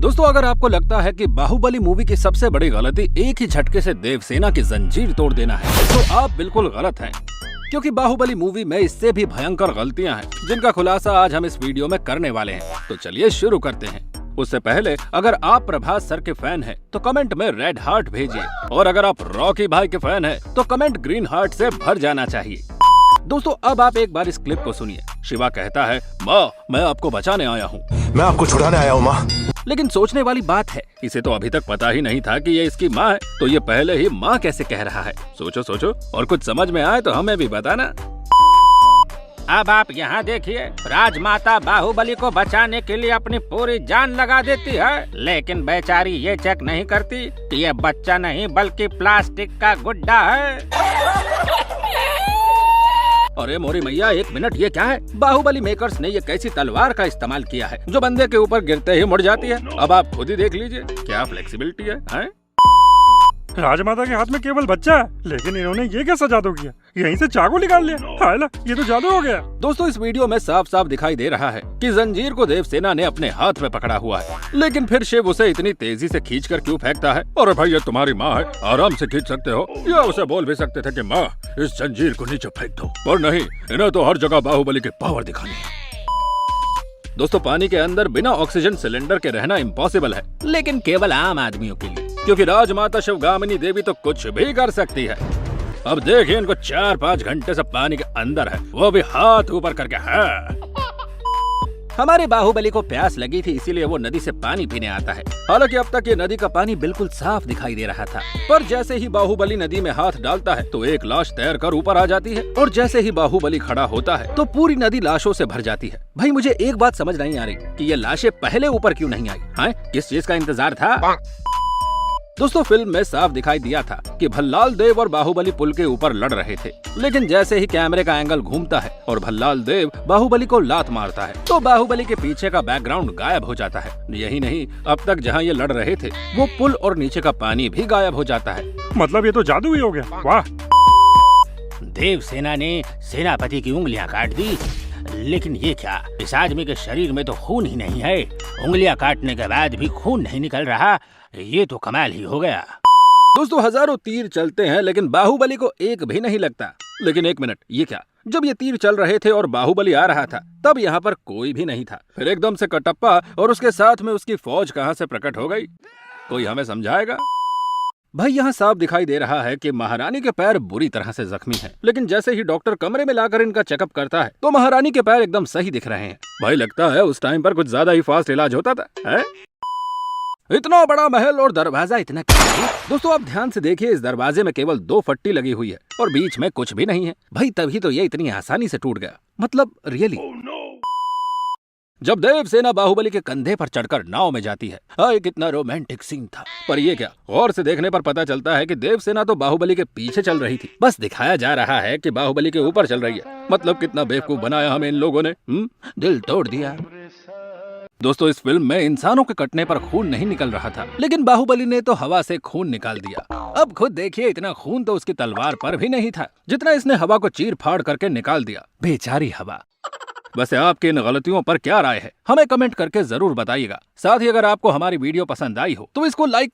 दोस्तों, अगर आपको लगता है कि बाहुबली मूवी की सबसे बड़ी गलती एक ही झटके से देवसेना की जंजीर तोड़ देना है, तो आप बिल्कुल गलत हैं। क्योंकि बाहुबली मूवी में इससे भी भयंकर गलतियां हैं, जिनका खुलासा आज हम इस वीडियो में करने वाले हैं। तो चलिए शुरू करते हैं। उससे पहले अगर आप प्रभास सर के फैन हैं, तो कमेंट में रेड हार्ट भेजिए, और अगर आप रॉकी भाई के फैन हैं, तो कमेंट ग्रीन हार्ट से भर जाना चाहिए। दोस्तों, अब आप एक बार इस क्लिप को सुनिए। शिवा कहता है, माँ, मैं आपको बचाने आया हूँ। मैं आपको छुड़ाने आया हूँ माँ। लेकिन सोचने वाली बात है, इसे तो अभी तक पता ही नहीं था कि ये इसकी माँ है, तो ये पहले ही माँ कैसे कह रहा है। सोचो सोचो, और कुछ समझ में आए तो हमें भी बताना। अब आप यहाँ देखिए, राजमाता बाहुबली को बचाने के लिए अपनी पूरी जान लगा देती है, लेकिन बेचारी ये चेक नहीं करती कि ये बच्चा नहीं बल्कि प्लास्टिक का गुड्डा है। अरे मोरी मैया, एक मिनट, ये क्या है? बाहुबली मेकर्स ने ये कैसी तलवार का इस्तेमाल किया है जो बंदे के ऊपर गिरते ही मुड़ जाती है? अब आप खुद ही देख लीजिए, क्या फ्लेक्सिबिलिटी है? राजमाता के हाथ में केवल बच्चा है, लेकिन इन्होंने ये कैसा जादू किया? यहीं से चाकू निकाल लिया। हायला, ये तो जादू हो गया। दोस्तों, इस वीडियो में साफ साफ दिखाई दे रहा है कि जंजीर को देवसेना ने अपने हाथ में पकड़ा हुआ है, लेकिन फिर शिव उसे इतनी तेजी से खींचकर क्यों फेंकता है? अरे भाई, ये तुम्हारी माँ है, आराम से खींच सकते हो, या उसे बोल भी सकते थे कि माँ, इस जंजीर को नीचे फेंक दो। पर नहीं, इन्हें तो हर जगह बाहुबली की पावर दिखानी है। दोस्तों, पानी के अंदर बिना ऑक्सीजन सिलेंडर के रहना इम्पॉसिबल है, लेकिन केवल आम आदमियों के लिए, क्योंकि राजमाता शिवगामिनी देवी तो कुछ भी कर सकती है। अब देखिए, इनको 4-5 घंटे से पानी के अंदर है, वो भी हाथ ऊपर करके है। हमारे बाहुबली को प्यास लगी थी, इसीलिए वो नदी से पानी पीने आता है। हालांकि अब तक ये नदी का पानी बिल्कुल साफ दिखाई दे रहा था, पर जैसे ही बाहुबली नदी में हाथ डालता है तो एक लाश तैरकर ऊपर आ जाती है, और जैसे ही बाहुबली खड़ा होता है तो पूरी नदी लाशों से भर जाती है। भाई, मुझे एक बात समझ नहीं आ रही कि ये लाशें पहले ऊपर क्यों नहीं आई? हाँ, किस चीज का इंतजार था? दोस्तों, फिल्म में साफ दिखाई दिया था कि भल्लाल देव और बाहुबली पुल के ऊपर लड़ रहे थे, लेकिन जैसे ही कैमरे का एंगल घूमता है और भल्लाल देव बाहुबली को लात मारता है, तो बाहुबली के पीछे का बैकग्राउंड गायब हो जाता है। यही नहीं, अब तक जहां ये लड़ रहे थे वो पुल और नीचे का पानी भी गायब हो जाता है। मतलब ये तो जादू ही हो गया। वाह! देवसेना ने सेनापति की उंगलियां काट दी, लेकिन ये क्या, इस आदमी के शरीर में तो खून ही नहीं है। उंगलियां काटने के बाद भी खून नहीं निकल रहा, ये तो कमाल ही हो गया। दोस्तों, हजारों तीर चलते हैं, लेकिन बाहुबली को एक भी नहीं लगता। लेकिन एक मिनट, ये क्या? जब ये तीर चल रहे थे और बाहुबली आ रहा था, तब यहाँ पर कोई भी नहीं था। फिर एकदम से कटप्पा और उसके साथ में उसकी फौज कहाँ से प्रकट हो गई? कोई हमें समझाएगा? भाई, यहाँ साफ दिखाई दे रहा है कि महारानी के पैर बुरी तरह से जख्मी हैं, लेकिन जैसे ही डॉक्टर कमरे में लाकर इनका चेकअप करता है तो महारानी के पैर एकदम सही दिख रहे हैं। भाई, लगता है उस टाइम पर कुछ ज्यादा ही फास्ट इलाज होता था, है? इतना बड़ा महल और दरवाजा इतना क्यों? दोस्तों, आप ध्यान से देखिए, इस दरवाजे में केवल 2 फट्टी लगी हुई है और बीच में कुछ भी नहीं है। भाई, तभी तो ये इतनी आसानी से टूट गया। मतलब रियली। जब देवसेना बाहुबली के कंधे पर चढ़कर नाव में जाती है, हाय कितना रोमांटिक सीन था। पर ये क्या, गौर से देखने पर पता चलता है कि देवसेना तो बाहुबली के पीछे चल रही थी। बस दिखाया जा रहा है कि बाहुबली के ऊपर चल रही है। मतलब कितना बेवकूफ बनाया हमें इन लोगों ने, दिल तोड़ दिया। दोस्तों, इस फिल्म में इंसानों के कटने पर खून नहीं निकल रहा था, लेकिन बाहुबली ने तो हवा से खून निकाल दिया। अब खुद देखिए, इतना खून तो उसकी तलवार पर भी नहीं था, जितना इसने हवा को चीर फाड़ करके निकाल दिया। बेचारी हवा। वैसे आपकी इन गलतियों पर क्या राय है, हमें कमेंट करके जरूर बताइएगा। साथ ही अगर आपको हमारी वीडियो पसंद आई हो तो इसको लाइक